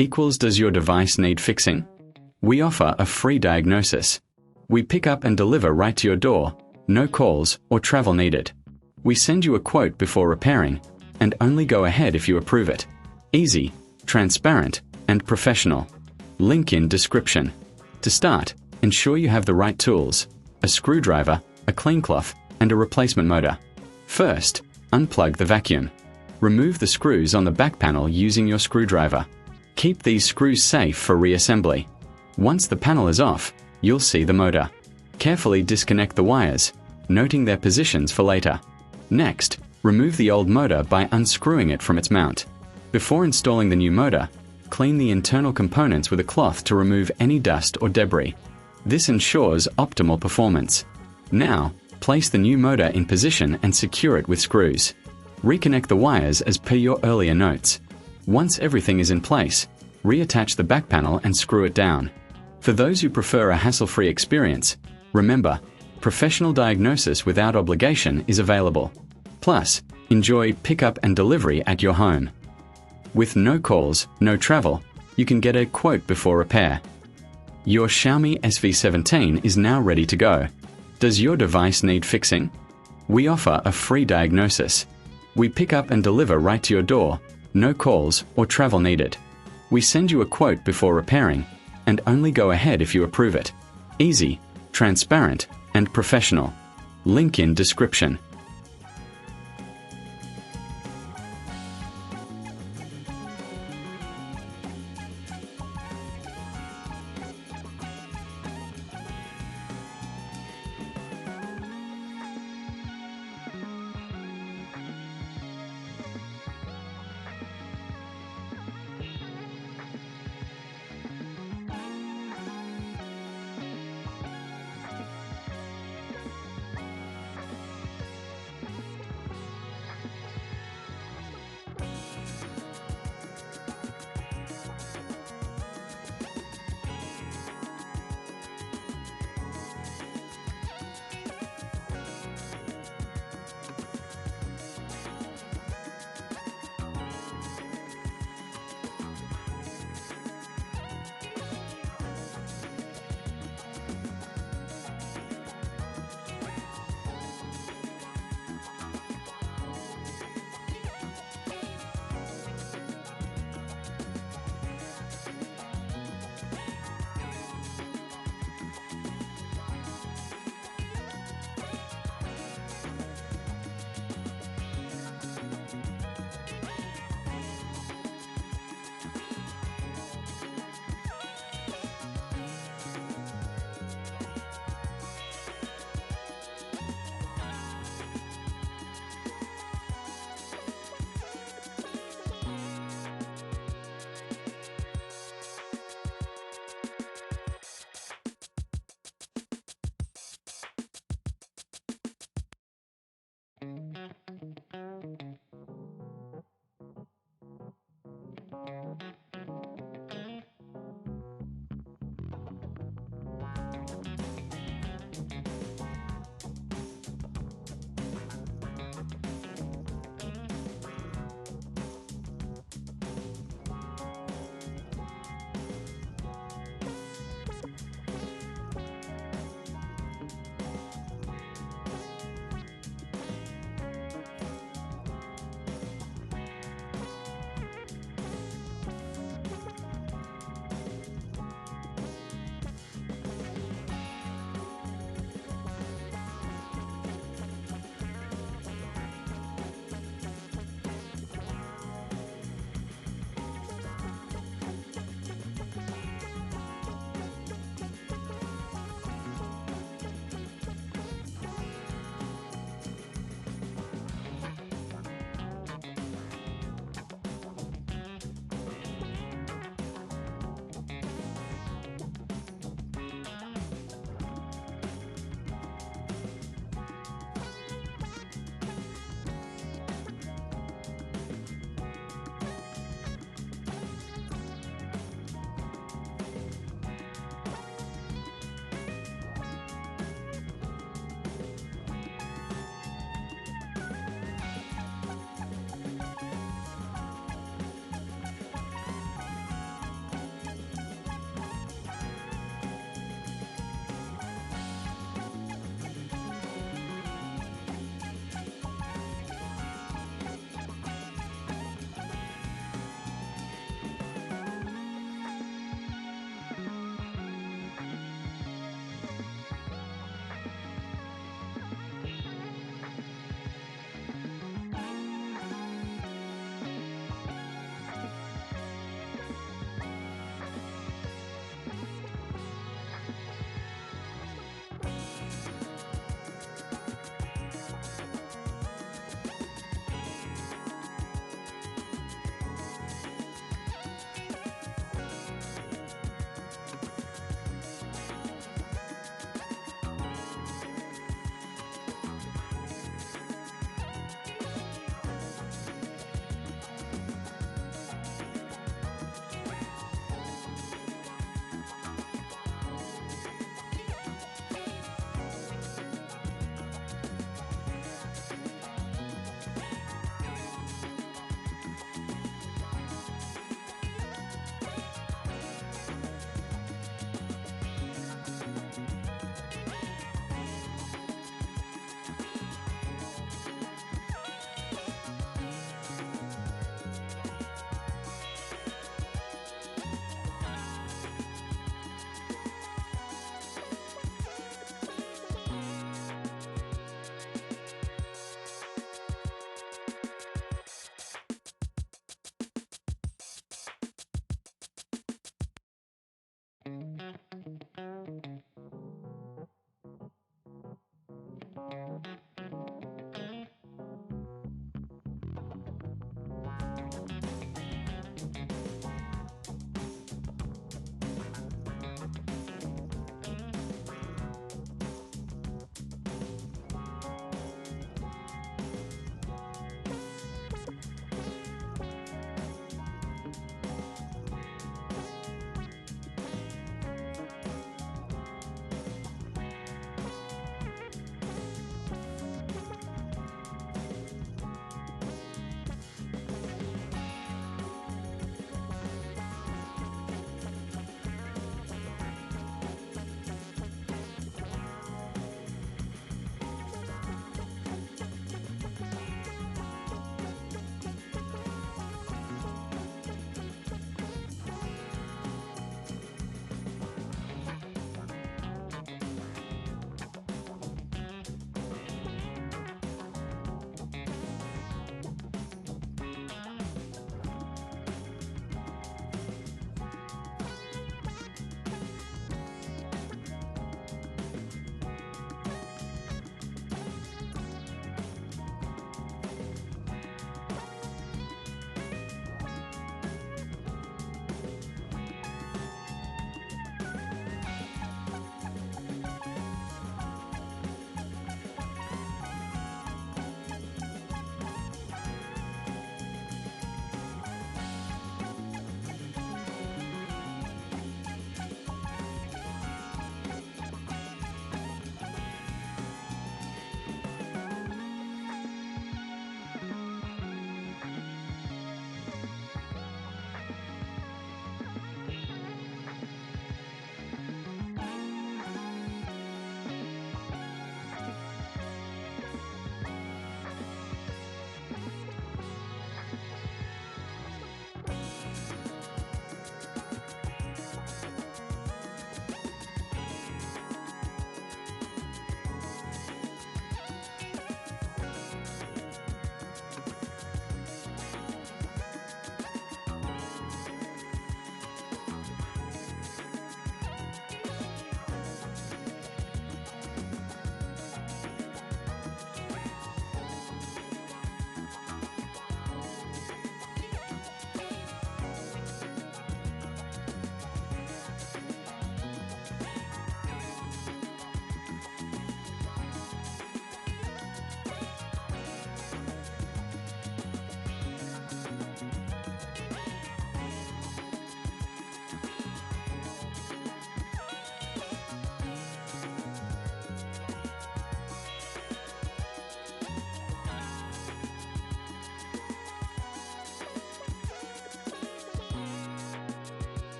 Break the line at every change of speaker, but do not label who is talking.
equals does your device need fixing? We offer a free diagnosis. We pick up and deliver right to your door, no calls or travel needed. We send you a quote before repairing, and only go ahead if you approve it. Easy, transparent, and professional. Link in description. To start, ensure you have the right tools: a screwdriver, a clean cloth, and a replacement motor. First, unplug the vacuum. Remove the screws on the back panel using your screwdriver. Keep these screws safe for reassembly. Once the panel is off, you'll see the motor. Carefully disconnect the wires, noting their positions for later. Next, remove the old motor by unscrewing it from its mount. Before installing the new motor, clean the internal components with a cloth to remove any dust or debris. This ensures optimal performance. Now, place the new motor in position and secure it with screws. Reconnect the wires as per your earlier notes. Once everything is in place, reattach the back panel and screw it down. For those who prefer a hassle-free experience, remember, professional diagnosis without obligation is available. Plus, enjoy pickup and delivery at your home. With no calls, no travel, you can get a quote before repair. Your Xiaomi SV17 is now ready to go. Does your device need fixing? We offer a free diagnosis. We pick up and deliver right to your door, no calls or travel needed. We send you a quote before repairing, and only go ahead if you approve it. Easy, transparent, and professional. Link in description.